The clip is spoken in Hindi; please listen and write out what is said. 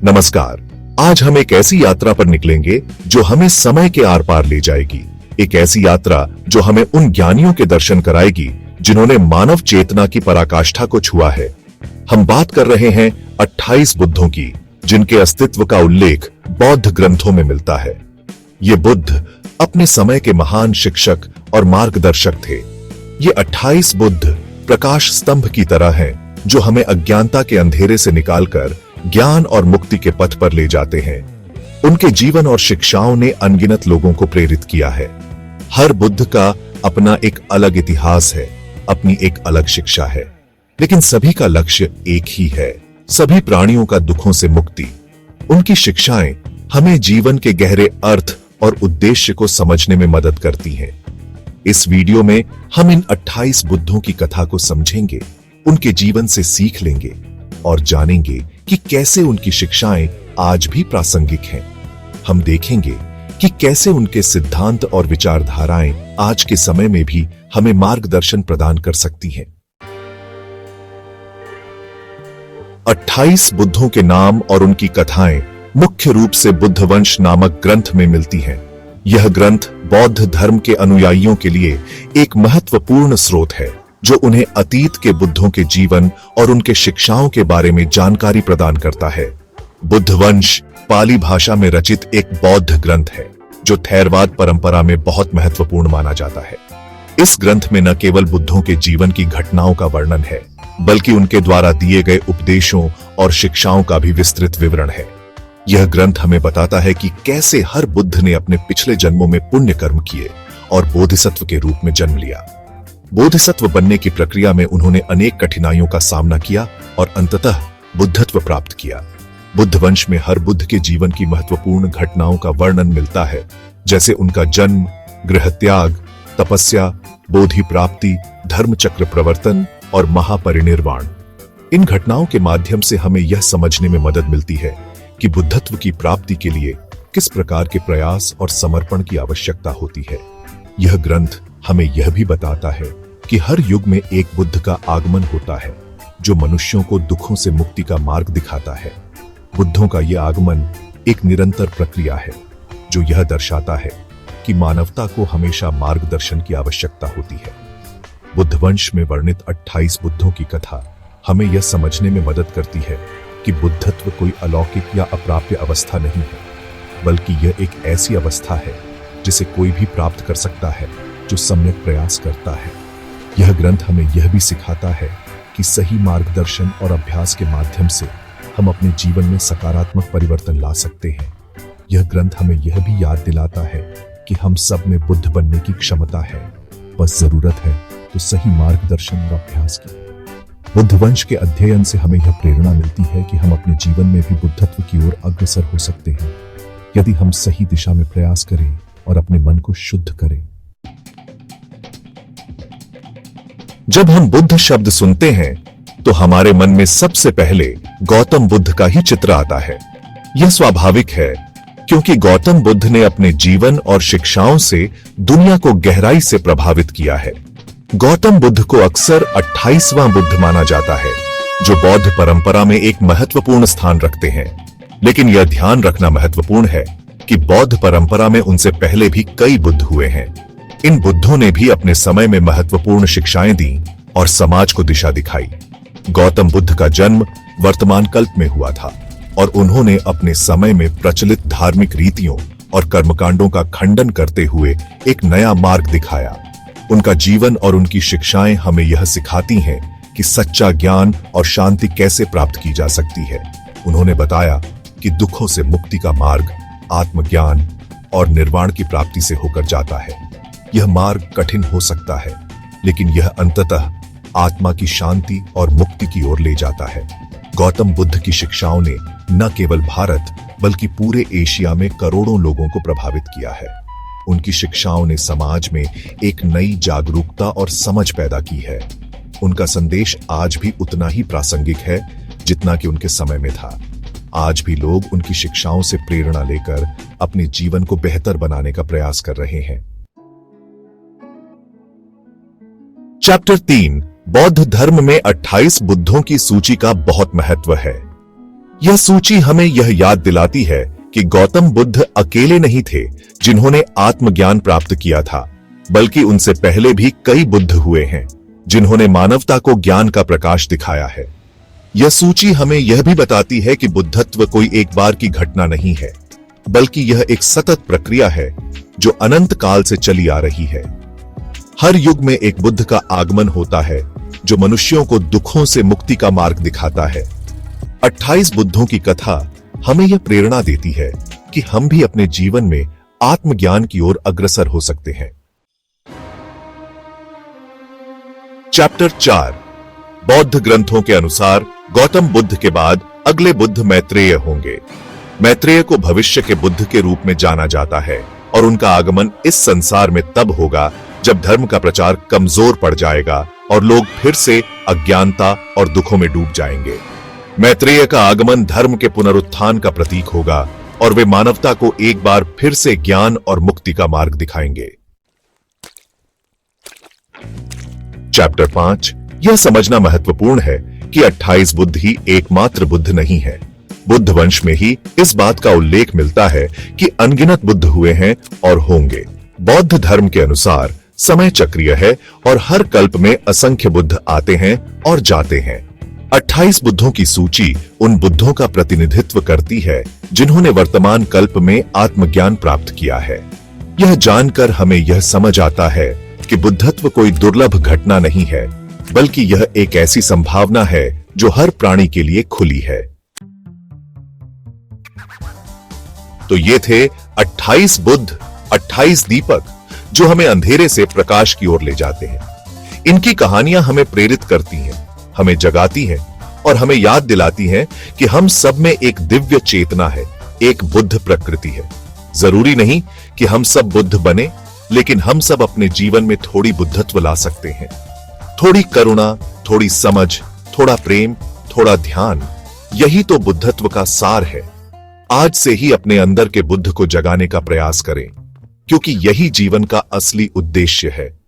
नमस्कार। आज हम एक ऐसी यात्रा पर निकलेंगे जो हमें समय के आर पार ले जाएगी। एक ऐसी यात्रा जो हमें उन ज्ञानियों के दर्शन कराएगी जिन्होंने मानव चेतना की पराकाष्ठा को छुआ है। हम बात कर रहे हैं 28 बुद्धों की, जिनके अस्तित्व का उल्लेख बौद्ध ग्रंथों में मिलता है। ये बुद्ध अपने समय के महान शिक्षक और मार्गदर्शक थे। ये 28 बुद्ध प्रकाश स्तंभ की तरह हैं, जो हमें अज्ञानता के अंधेरे से निकालकर ज्ञान और मुक्ति के पथ पर ले जाते हैं। उनके जीवन और शिक्षाओं ने अनगिनत लोगों को प्रेरित किया है। हर बुद्ध का अपना एक अलग इतिहास है, अपनी एक अलग शिक्षा है, लेकिन सभी का लक्ष्य एक ही है, सभी प्राणियों का दुखों से मुक्ति। उनकी शिक्षाएं हमें जीवन के गहरे अर्थ और उद्देश्य को समझने में मदद करती हैं। इस वीडियो में हम इन 28 बुद्धों की कथा को समझेंगे, उनके जीवन से सीख लेंगे और जानेंगे कि कैसे उनकी शिक्षाएं आज भी प्रासंगिक हैं। हम देखेंगे कि कैसे उनके सिद्धांत और विचारधाराएं आज के समय में भी हमें मार्गदर्शन प्रदान कर सकती हैं। 28 बुद्धों के नाम और उनकी कथाएं मुख्य रूप से बुद्धवंश नामक ग्रंथ में मिलती हैं। यह ग्रंथ बौद्ध धर्म के अनुयायियों के लिए एक महत्वपूर्ण स्रोत है, जो उन्हें अतीत के बुद्धों के जीवन और उनके शिक्षाओं के बारे में जानकारी प्रदान करता है। बुद्धवंश पाली भाषा में रचित एक बौद्ध ग्रंथ है, जो थेरवाद परंपरा में बहुत महत्वपूर्ण माना जाता है। इस ग्रंथ में न केवल बुद्धों के जीवन की घटनाओं का वर्णन है, बल्कि उनके द्वारा दिए गए उपदेशों और शिक्षाओं का भी विस्तृत विवरण है। यह ग्रंथ हमें बताता है कि कैसे हर बुद्ध ने अपने पिछले जन्मों में पुण्य कर्म किए और बोधिसत्व के रूप में जन्म लिया। बोधिसत्व बनने की प्रक्रिया में उन्होंने अनेक कठिनाइयों का सामना किया और अंततः बुद्धत्व प्राप्त किया। बुद्धवंश में हर बुद्ध के जीवन की महत्वपूर्ण घटनाओं का वर्णन मिलता है, जैसे उनका जन्म, गृह त्याग, तपस्या, बोधि प्राप्ति, धर्म चक्र प्रवर्तन और महापरिनिर्वाण। इन घटनाओं के माध्यम से हमें यह समझने में मदद मिलती है कि बुद्धत्व की प्राप्ति के लिए किस प्रकार के प्रयास और समर्पण की आवश्यकता होती है। यह ग्रंथ हमें यह भी बताता है कि हर युग में एक बुद्ध का आगमन होता है, जो मनुष्यों को दुखों से मुक्ति का मार्ग दिखाता है। बुद्धों का यह आगमन एक निरंतर प्रक्रिया है, जो यह दर्शाता है कि मानवता को हमेशा मार्गदर्शन की आवश्यकता होती है। बुद्धवंश में वर्णित 28 बुद्धों की कथा हमें यह समझने में मदद करती है कि बुद्धत्व कोई अलौकिक या अप्राप्य अवस्था नहीं है, बल्कि यह एक ऐसी अवस्था है जिसे कोई भी प्राप्त कर सकता है, जो सम्यक प्रयास करता है। यह ग्रंथ हमें यह भी सिखाता है कि सही मार्गदर्शन और अभ्यास के माध्यम से हम अपने जीवन में सकारात्मक परिवर्तन ला सकते हैं। यह ग्रंथ हमें यह भी याद दिलाता है कि हम सब में बुद्ध बनने की क्षमता है, बस जरूरत है तो सही मार्गदर्शन और अभ्यास की। बुद्धवंश के अध्ययन से हमें यह प्रेरणा मिलती है कि हम अपने जीवन में भी बुद्धत्व की ओर अग्रसर हो सकते हैं, यदि हम सही दिशा में प्रयास करें और अपने मन को शुद्ध करें। जब हम बुद्ध शब्द सुनते हैं तो हमारे मन में सबसे पहले गौतम बुद्ध का ही चित्र आता है। यह स्वाभाविक है, क्योंकि गौतम बुद्ध ने अपने जीवन और शिक्षाओं से दुनिया को गहराई से प्रभावित किया है। गौतम बुद्ध को अक्सर 28वां बुद्ध माना जाता है, जो बौद्ध परंपरा में एक महत्वपूर्ण स्थान रखते हैं। लेकिन यह ध्यान रखना महत्वपूर्ण है कि बौद्ध परंपरा में उनसे पहले भी कई बुद्ध हुए हैं। इन बुद्धों ने भी अपने समय में महत्वपूर्ण शिक्षाएं दी और समाज को दिशा दिखाई। गौतम बुद्ध का जन्म वर्तमान कल्प में हुआ था और उन्होंने अपने समय में प्रचलित धार्मिक रीतियों और कर्मकांडों का खंडन करते हुए एक नया मार्ग दिखाया। उनका जीवन और उनकी शिक्षाएं हमें यह सिखाती हैं कि सच्चा ज्ञान और शांति कैसे प्राप्त की जा सकती है। उन्होंने बताया कि दुखों से मुक्ति का मार्ग आत्मज्ञान और निर्वाण की प्राप्ति से होकर जाता है। यह मार्ग कठिन हो सकता है, लेकिन यह अंततः आत्मा की शांति और मुक्ति की ओर ले जाता है। गौतम बुद्ध की शिक्षाओं ने न केवल भारत बल्कि पूरे एशिया में करोड़ों लोगों को प्रभावित किया है। उनकी शिक्षाओं ने समाज में एक नई जागरूकता और समझ पैदा की है। उनका संदेश आज भी उतना ही प्रासंगिक है जितना कि उनके समय में था। आज भी लोग उनकी शिक्षाओं से प्रेरणा लेकर अपने जीवन को बेहतर बनाने का प्रयास कर रहे हैं। चैप्टर 3 बौद्ध धर्म में 28 बुद्धों की सूची का बहुत महत्व है। यह सूची हमें यह याद दिलाती है कि गौतम बुद्ध अकेले नहीं थे जिन्होंने आत्मज्ञान प्राप्त किया था, बल्कि उनसे पहले भी कई बुद्ध हुए हैं जिन्होंने मानवता को ज्ञान का प्रकाश दिखाया है। यह सूची हमें यह भी बताती है कि बुद्धत्व कोई एक बार की घटना नहीं है, बल्कि यह एक सतत प्रक्रिया है जो अनंत काल से चली आ रही है। हर युग में एक बुद्ध का आगमन होता है जो मनुष्यों को दुखों से मुक्ति का मार्ग दिखाता है। 28 बुद्धों की कथा हमें यह प्रेरणा देती है कि हम भी अपने जीवन में आत्मज्ञान की ओर अग्रसर हो सकते हैं। चैप्टर 4। बौद्ध ग्रंथों के अनुसार गौतम बुद्ध के बाद अगले बुद्ध मैत्रेय होंगे। मैत्रेय को भविष्य के बुद्ध के रूप में जाना जाता है और उनका आगमन इस संसार में तब होगा जब धर्म का प्रचार कमजोर पड़ जाएगा और लोग फिर से अज्ञानता और दुखों में डूब जाएंगे। मैत्रेय का आगमन धर्म के पुनरुत्थान का प्रतीक होगा और वे मानवता को एक बार फिर से ज्ञान और मुक्ति का मार्ग दिखाएंगे। चैप्टर 5। यह समझना महत्वपूर्ण है कि 28 बुद्ध ही एकमात्र बुद्ध नहीं है। बुद्ध वंश में ही इस बात का उल्लेख मिलता है कि अनगिनत बुद्ध हुए हैं और होंगे। बौद्ध धर्म के अनुसार समय चक्रीय है और हर कल्प में असंख्य बुद्ध आते हैं और जाते हैं। 28 बुद्धों की सूची उन बुद्धों का प्रतिनिधित्व करती है जिन्होंने वर्तमान कल्प में आत्मज्ञान प्राप्त किया है। यह जानकर हमें यह समझ आता है कि बुद्धत्व कोई दुर्लभ घटना नहीं है, बल्कि यह एक ऐसी संभावना है जो हर प्राणी के लिए खुली है। तो ये थे 28 बुद्ध, 28 दीपक जो हमें अंधेरे से प्रकाश की ओर ले जाते हैं। इनकी कहानियां हमें प्रेरित करती हैं, हमें जगाती हैं और हमें याद दिलाती हैं कि हम सब में एक दिव्य चेतना है, एक बुद्ध प्रकृति है। जरूरी नहीं कि हम सब बुद्ध बने, लेकिन हम सब अपने जीवन में थोड़ी बुद्धत्व ला सकते हैं। थोड़ी करुणा, थोड़ी समझ, थोड़ा प्रेम, थोड़ा ध्यान, यही तो बुद्धत्व का सार है। आज से ही अपने अंदर के बुद्ध को जगाने का प्रयास करें, क्योंकि यही जीवन का असली उद्देश्य है।